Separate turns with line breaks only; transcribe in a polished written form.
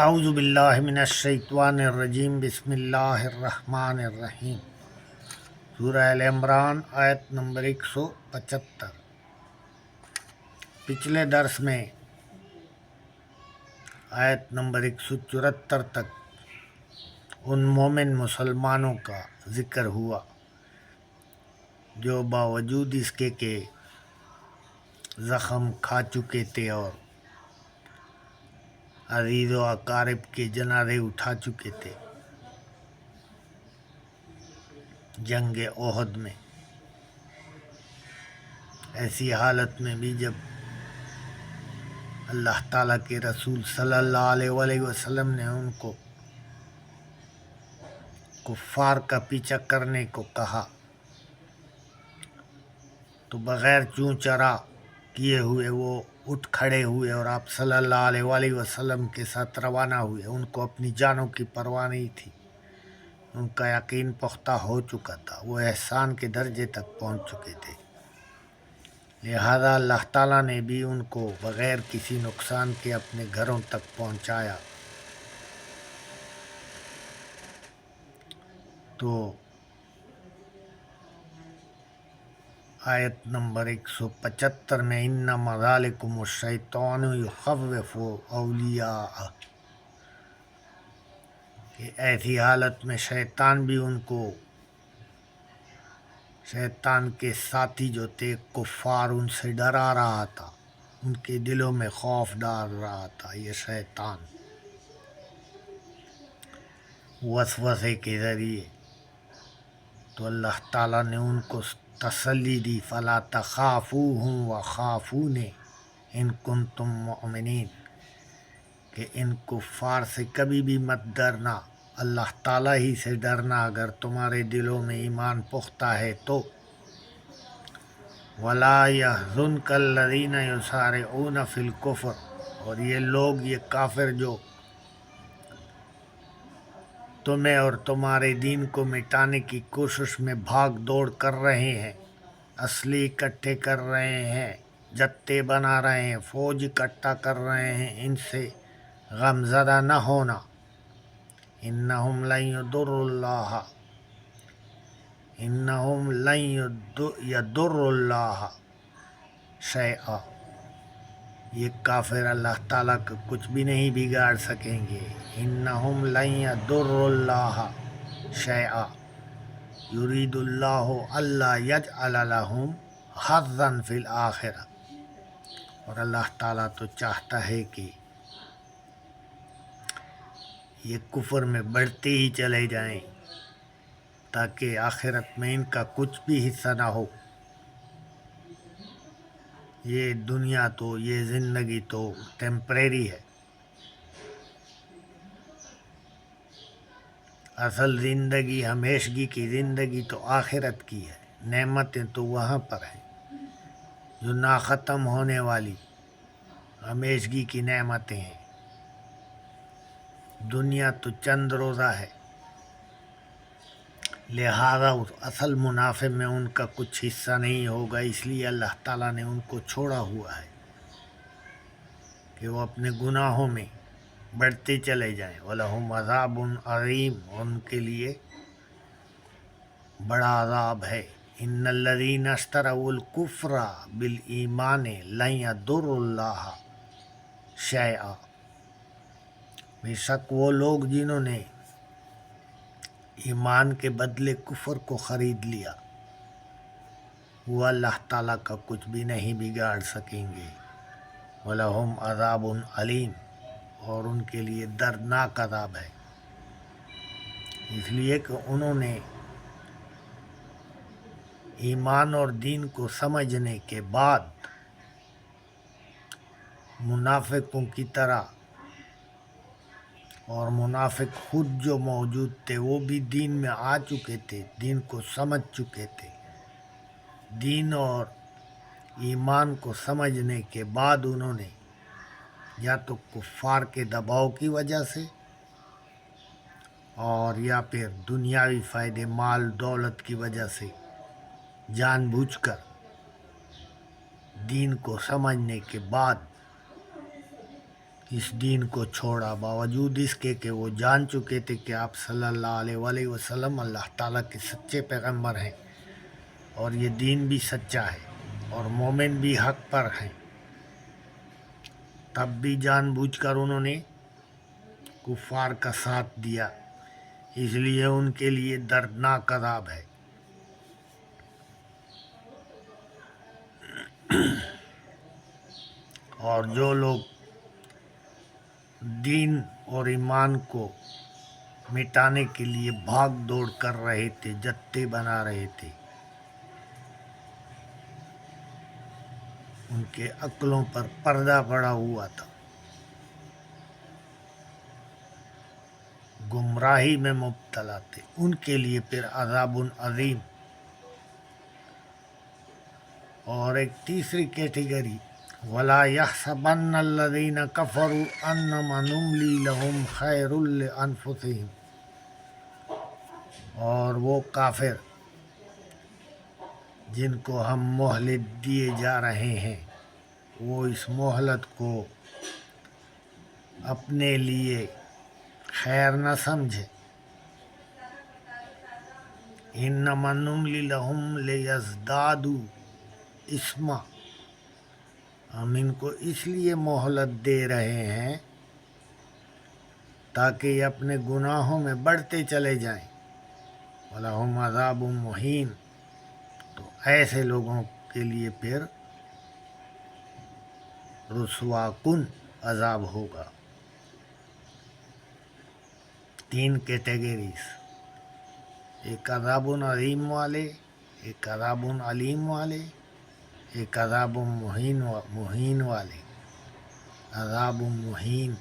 اعوذ باللہ من الشیطان الرجیم بسم اللہ الرحمن الرحیم۔ سورہ ال عمران آیت نمبر 175۔ پچھلے درس میں آیت نمبر 174 تک ان مومن مسلمانوں کا ذکر ہوا جو باوجود اس کے کہ زخم کھا چکے تھے اور عزیز و اقارب کے جنازے اٹھا چکے تھے جنگ احد میں۔ ایسی حالت میں بھی جب اللہ تعالیٰ کے رسول صلی اللہ علیہ وسلم نے ان کو کفار کا پیچھا کرنے کو کہا تو بغیر چوں چرا کیے ہوئے وہ اٹھ کھڑے ہوئے اور آپ صلی اللہ علیہ وسلم کے ساتھ روانہ ہوئے۔ ان کو اپنی جانوں کی پرواہ نہیں تھی، ان کا یقین پختہ ہو چکا تھا، وہ احسان کے درجے تک پہنچ چکے تھے، لہذا اللہ تعالیٰ نے بھی ان کو بغیر کسی نقصان کے اپنے گھروں تک پہنچایا۔ تو آیت نمبر 175 میں انما ذالکم الشیطان یخوف اولیاءہ، کہ ایسی حالت میں شیطان بھی ان کو، شیطان کے ساتھی جو تھے کفار، ان سے ڈرا رہا تھا، ان کے دلوں میں خوف ڈال رہا تھا یہ شیطان وسوسے کے ذریعے۔ تو اللہ تعالیٰ نے ان کو تسلی دی، فلا تخافوہم وخافون ان کنتم مؤمنین، کہ ان کفار سے کبھی بھی مت ڈرنا، اللہ تعالیٰ ہی سے ڈرنا اگر تمہارے دلوں میں ایمان پختہ ہے تو۔ ولا يحزنك الذين يسارعون في الكفر، اور یہ لوگ، یہ کافر جو تمہیں اور تمہارے دین کو مٹانے کی کوشش میں بھاگ دوڑ کر رہے ہیں، اسلحے اکٹھے کر رہے ہیں، جتے بنا رہے ہیں، فوج اکٹھا کر رہے ہیں، ان سے غم زدہ نہ ہونا۔ انہم لن یضر اللہ شیئا، یہ کافر اللہ تعالیٰ کو کچھ بھی نہیں بگاڑ سکیں گے۔ انہم لن یضر اللہ شیئا یرید اللہ الا یجعل لہم حظا فی الآخرہ، اور اللہ تعالیٰ تو چاہتا ہے کہ یہ کفر میں بڑھتے ہی چلے جائیں تاکہ آخرت میں ان کا کچھ بھی حصہ نہ ہو۔ یہ دنیا تو، یہ زندگی تو ٹیمپریری ہے، اصل زندگی، ہمیشگی کی زندگی تو آخرت کی ہے، نعمتیں تو وہاں پر ہیں جو نا ختم ہونے والی ہمیشگی کی نعمتیں ہیں۔ دنیا تو چند روزہ ہے، لہذا اس اصل منافع میں ان کا کچھ حصہ نہیں ہوگا، اس لیے اللہ تعالیٰ نے ان کو چھوڑا ہوا ہے کہ وہ اپنے گناہوں میں بڑھتے چلے جائیں۔ وَلَهُمْ عَذَابٌ عَظِيمٌ، ان کے لیے بڑا عذاب ہے۔ إِنَّ الَّذِينَ اشْتَرَوُا الْكُفْرَ بِالْإِيمَانِ لَن يَضُرُّوا اللَّهَ شَيْئًا، بے شک وہ لوگ جنہوں نے ایمان کے بدلے کفر کو خرید لیا، وہ اللہ تعالیٰ کا کچھ بھی نہیں بگاڑ سکیں گے۔ وَلَهُمْ عَذَابٌ عَلِيمٌ، اور ان کے لیے دردناک عذاب ہے، اس لیے کہ انہوں نے ایمان اور دین کو سمجھنے کے بعد منافقوں کی طرح، اور منافق خود جو موجود تھے وہ بھی دین میں آ چکے تھے، دین کو سمجھ چکے تھے، دین اور ایمان کو سمجھنے کے بعد انہوں نے یا تو کفار کے دباؤ کی وجہ سے اور یا پھر دنیاوی فائدے، مال دولت کی وجہ سے جان بوجھ کر دین کو سمجھنے کے بعد اس دین کو چھوڑا، باوجود اس کے کہ وہ جان چکے تھے کہ آپ صلی اللہ علیہ وآلہ وسلم اللہ تعالیٰ کے سچے پیغمبر ہیں اور یہ دین بھی سچا ہے اور مومن بھی حق پر ہیں، تب بھی جان بوجھ کر انہوں نے کفار کا ساتھ دیا، اس لیے ان کے لیے دردناک عذاب ہے۔ اور جو لوگ دین اور ایمان کو مٹانے کے لیے بھاگ دوڑ کر رہے تھے، جتے بنا رہے تھے، ان کے عقلوں پر پردہ پڑا ہوا تھا، گمراہی میں مبتلا تھے، ان کے لیے پھر عذاب عظیم۔ اور ایک تیسری کیٹیگری، وَلَا يَحْسَبَنَّ الَّذِينَ كَفَرُوا أَنَّمَا نُمْلِي لَهُمْ خَيْرٌ لِأَنفُسِهِمْ، اور وہ کافر جن کو ہم مہلت دیے جا رہے ہیں، وہ اس مہلت کو اپنے لیے خیر نہ سمجھے۔ إِنَّمَا نُمْلِي لَهُمْ لِيَزْدَادُوا إِثْمًا، ہم ان کو اس لیے مہلت دے رہے ہیں تاکہ یہ اپنے گناہوں میں بڑھتے چلے جائیں۔ وَلَهُمْ عَذَابٌ مُّہِینٌ، تو ایسے لوگوں کے لیے پھر رسوا کن عذاب ہوگا۔ تین کیٹیگریز، ایک عذاب عظیم والے، ایک عذاب علیم والے، ایک عذاب مہین والے۔ عذاب مہین